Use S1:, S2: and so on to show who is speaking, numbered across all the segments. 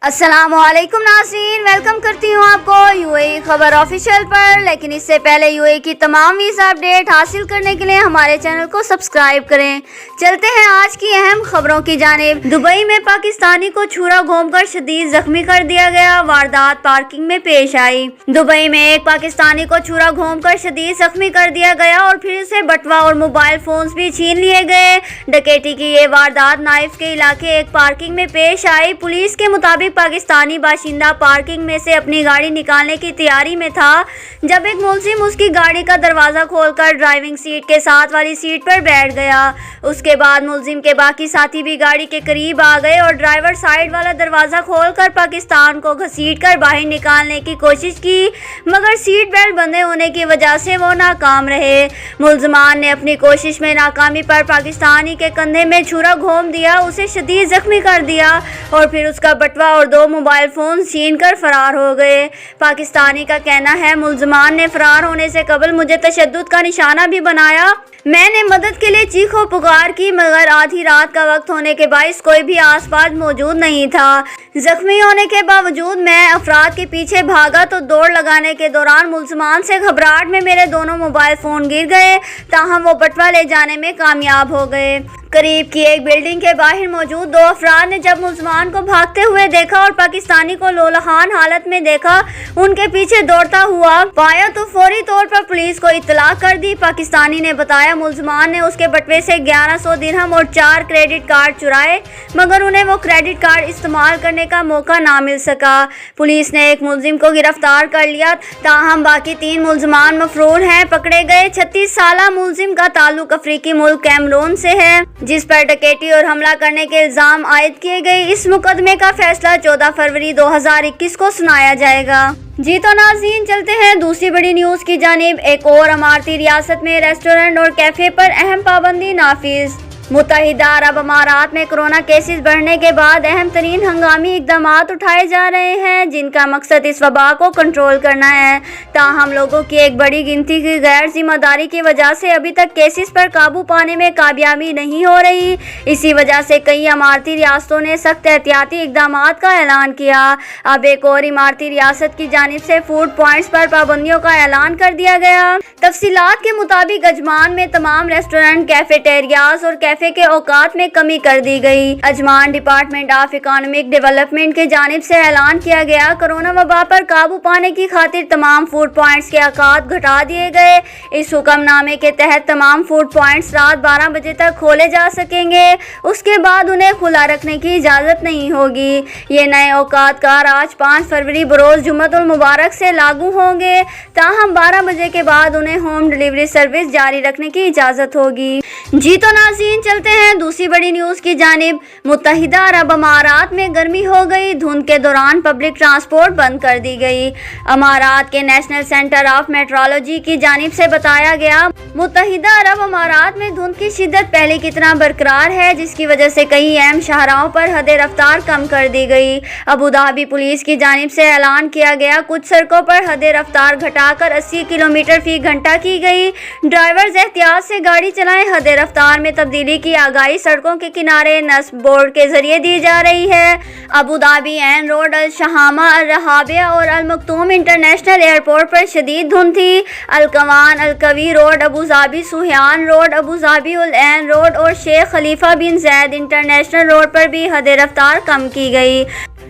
S1: अस्सलाम वालेकुम नाज़रीन, वेलकम करती हूँ आपको यूएई खबर ऑफिशियल पर। लेकिन इससे पहले यूएई की तमाम वीज़ा अपडेट हासिल करने के लिए हमारे चैनल को सब्सक्राइब करें। चलते हैं आज की अहम खबरों की जानिब। दुबई में पाकिस्तानी को छुरा घोंपकर शदीद जख्मी कर दिया गया। वारदात पार्किंग में पेश आई। दुबई में एक पाकिस्तानी को छुरा घोंपकर शदीद जख्मी कर दिया गया और फिर से बटवा और मोबाइल फोन्स भी छीन लिए गए। डकैती की ये वारदात नाइफ के इलाके एक पार्किंग में पेश आई। पुलिस के मुताबिक पाकिस्तानी बाशिंदा पार्किंग में से अपनी गाड़ी निकालने की तैयारी में था जब एक मुलजिम उसकी गाड़ी का दरवाजा खोलकर ड्राइविंग सीट के साथ वाली सीट पर बैठ गया। उसके बाद मुलजिम के बाकी साथी भी गाड़ी के करीब आ गए और ड्राइवर साइड वाला दरवाजा खोलकर पाकिस्तान को घसीटकर बाहर निकालने की कोशिश की, मगर सीट बेल्ट बंधे होने की वजह से वो नाकाम रहे। मुलजमान ने अपनी कोशिश में नाकामी पर पाकिस्तानी के कंधे में छुरा घोंप दिया, उसे शदीद जख्मी कर दिया और फिर उसका बटवा और 2 मोबाइल फोन छीन कर फरार हो गए। पाकिस्तानी का कहना है, मुलजमान ने फरार होने से कबल मुझे तशद्दुद का निशाना भी बनाया। मैंने मदद के लिए चीखो पुकार की, मगर आधी रात का वक्त होने के बाइस कोई भी आसपास मौजूद नहीं था। जख्मी होने के बावजूद मैं अफराद के पीछे भागा तो दौड़ लगाने के दौरान मुलजमान से घबराहट में मेरे दोनों मोबाइल फोन गिर गए, ताहम वो बटवा ले जाने में कामयाब हो गए। करीब की एक बिल्डिंग के बाहर मौजूद 2 अफराद ने जब मुलजमान को भागते हुए देखा और पाकिस्तानी को लोलहान हालत में देखा, उनके पीछे दौड़ता हुआ पाया तो फौरी तौर पर पुलिस को इत्तला कर दी। पाकिस्तानी ने बताया, मुलजमान ने उसके बटवे से 1100 दिरहम और 4 क्रेडिट कार्ड चुराए, मगर उन्हें वो क्रेडिट कार्ड इस्तेमाल करने का मौका ना मिल सका। पुलिस ने एक मुलजिम को गिरफ्तार कर लिया, ताहम बाकी 3 मुलजमान मफरूर हैं, पकड़े गए। 36 साला मुलजिम का ताल्लुक अफ्रीकी मुल्क कैमरून से है, जिस पर डकैती और हमला करने के इल्जाम आयद किए गए। इस मुकदमे का फैसला 14 फरवरी 2021 को सुनाया जाएगा। जी तो नाज़रीन, चलते हैं दूसरी बड़ी न्यूज़ की जानिब। एक और अमारती रियासत में रेस्टोरेंट और कैफे पर अहम पाबंदी नाफिज। मुत्तहिदा अरब अमारात में कोरोना केसेस बढ़ने के बाद अहम तरीन हंगामी इकदाम उठाए जा रहे हैं, जिनका मकसद इस वबा को कंट्रोल करना है। ताहम लोगों की एक बड़ी गिनती की गैर जिम्मेदारी की वजह से अभी तक केसेस पर काबू पाने में कामयाबी नहीं हो रही। इसी वजह से कई इमारती रियासतों ने सख्त एहतियाती इकदाम का ऐलान किया। अब एक और इमारती रियासत की जानिब से फूड पॉइंट्स पर पाबंदियों का ऐलान कर दिया गया। तफसीलात के मुताबिक अजमान में तमाम रेस्टोरेंट, कैफेटेरियाज और कैफे के औकात में कमी कर दी गई। Ajman department of economic development के जानिब से ऐलान किया गया, कोरोना वबा पर काबू पाने की खातिर तमाम फूड पॉइंट्स के औकात घटा दिए गए। इस हुक्मनामे के तहत तमाम फूड पॉइंट्स रात 12 बजे तक खोले जा सकेंगे, उसके बाद उन्हें खुला रखने की इजाज़त नहीं होगी। ये नए औकात कार आज 5 फरवरी बरोज़ जुम्मतुल मुबारक से लागू होंगे, ताहम 12 बजे के बाद उन्हें होम डिलीवरी सर्विस जारी रखने की इजाज़त होगी। जी तो नाज़रीन, चलते हैं दूसरी बड़ी न्यूज़ की जानिब। मुत्तहिदा अरब अमारात में गर्मी हो गई, धुंध के दौरान पब्लिक ट्रांसपोर्ट बंद कर दी गई। अमारात के नेशनल सेंटर ऑफ मेट्रोलॉजी की जानिब से बताया गया, मुत्तहिदा अरब अमारात में धुंध की शिद्दत पहले की तरह बरकरार है, जिसकी वजह से कई अहम शाहराहों पर हद रफ्तार कम कर दी गई। अबू धाबी पुलिस की जानिब से ऐलान किया गया, कुछ सड़कों पर हद रफ्तार घटाकर 80 किलोमीटर फी घंटा की गई। ड्राइवर्स एहतियात से गाड़ी चलाएं। हद रफ्तार में तब्दीली की आगाही सड़कों के किनारे नस्ब बोर्ड के जरिए दी जा रही है। अबू धाबी एन रोड, अल शहामा, अल रहाबिया और अल मखतूम इंटरनेशनल एयरपोर्ट पर शदीद धुंध थी। अल कवान, अल कवी road, Abu Dhabi Sweihan road, Abu Dhabi Al Ain road और Sheikh Khalifa bin Zayed international road पर भी हद रफ्तार कम की गई।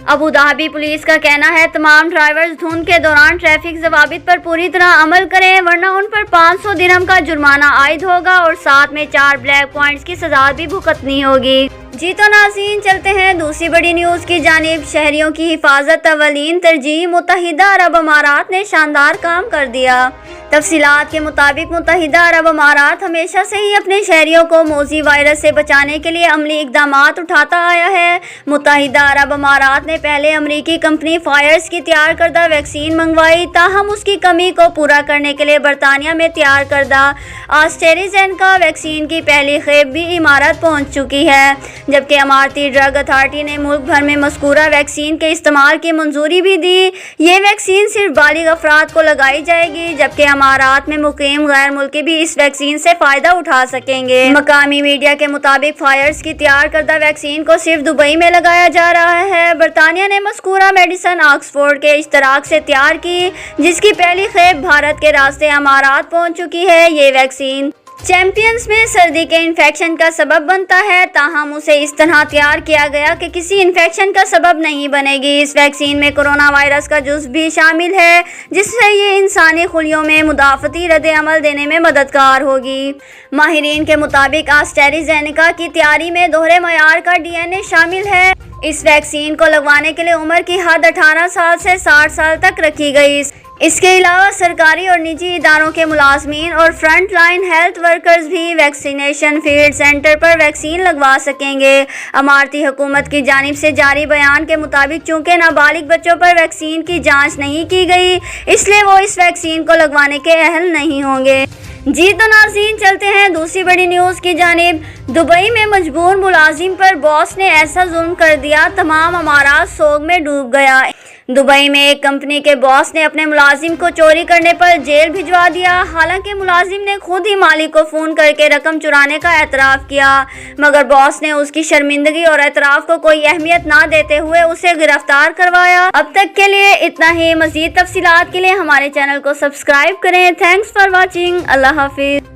S1: अबू धाबी पुलिस का कहना है, तमाम ड्राइवर्स धुंध के दौरान ट्रैफिक ज़वाबित पर पूरी तरह अमल करें, वरना उन पर 500 दिरहम का जुर्माना आयद होगा और साथ में 4 ब्लैक पॉइंट्स की सजा भी भुगतनी होगी। जी तो नाज़रीन, चलते हैं दूसरी बड़ी न्यूज़ की जानिब। शहरियों की हिफाजत अवलीन तरजीह, मुत्तहिदा अरब अमारात ने शानदार काम कर दिया। तफसीलात के मुताबिक मुत्तहिदा अरब अमारात हमेशा से ही अपने शहरियों को मौजी वायरस से बचाने के लिए अमली इकदाम उठाता आया है। मुत्तहिदा अरब अमारात ने पहले अमरीकी कंपनी फायर्स की तैयार करदा वैक्सीन मंगवाई, ताहम उसकी कमी को पूरा करने के लिए बरतानिया में तैयार करदा एस्ट्राज़ेनेका वैक्सीन की पहली खेप भी इमारत पहुँच चुकी है। जबकि अमारती ड्रग अथॉरिटी ने मुल्क भर में मज़कूरा वैक्सीन के इस्तेमाल की मंजूरी भी दी। ये वैक्सीन सिर्फ बालिग अफराद को लगाई जाएगी, जबकि अमारात में मुकीम गैर मुल्की भी इस वैक्सीन से फ़ायदा उठा सकेंगे। मकामी मीडिया के मुताबिक फायर्स की तैयार करदा वैक्सीन को सिर्फ दुबई में लगाया जा रहा है। बरतानिया ने मज़कूरा मेडिसिन ऑक्सफोर्ड के इश्तराक से तैयार की, जिसकी पहली खेप भारत के रास्ते अमारात पहुंच चुकी है। ये वैक्सीन चैंपियंस में सर्दी के इन्फेक्शन का सबब बनता है, ताहम उसे इस तरह तैयार किया गया कि किसी इन्फेक्शन का सबब नहीं बनेगी। इस वैक्सीन में कोरोना वायरस का जुज़ भी शामिल है, जिससे ये इंसानी खुलियों में मुदाफ़ती रद्द-ए-अमल देने में मददगार होगी। माहिरीन के मुताबिक एस्ट्राज़ेनेका की तैयारी में दोहरे मयार का DNA शामिल है। इस वैक्सीन को लगवाने के लिए उम्र की हद 18 साल से 60 साल तक रखी गई। इसके अलावा सरकारी और निजी इदारों के मुलाजमीन और फ्रंट लाइन हेल्थ वर्कर्स भी वैक्सीनेशन फील्ड सेंटर पर वैक्सीन लगवा सकेंगे। अमारती हुकूमत की जानिब से जारी बयान के मुताबिक चूँकि नाबालिग बच्चों पर वैक्सीन की जांच नहीं की गई, इसलिए वो इस वैक्सीन को लगवाने के अहल नहीं होंगे। जी तो नाज़रीन, चलते हैं दूसरी बड़ी न्यूज़ की जानिब। दुबई में मजबूर मुलाजिम पर बॉस ने ऐसा जुल्म कर दिया, तमाम अमारात सोग में डूब गया। दुबई में एक कंपनी के बॉस ने अपने मुलाजिम को चोरी करने पर जेल भिजवा दिया। हालांकि मुलाजिम ने खुद ही मालिक को फ़ोन करके रकम चुराने का एतराफ़ किया, मगर बॉस ने उसकी शर्मिंदगी और एतराफ़ को कोई अहमियत ना देते हुए उसे गिरफ्तार करवाया। अब तक के लिए इतना ही। मज़ीद तफसीलात के लिए हमारे चैनल को सब्सक्राइब करें। Thanks for watching. अल्लाह हाफिज़।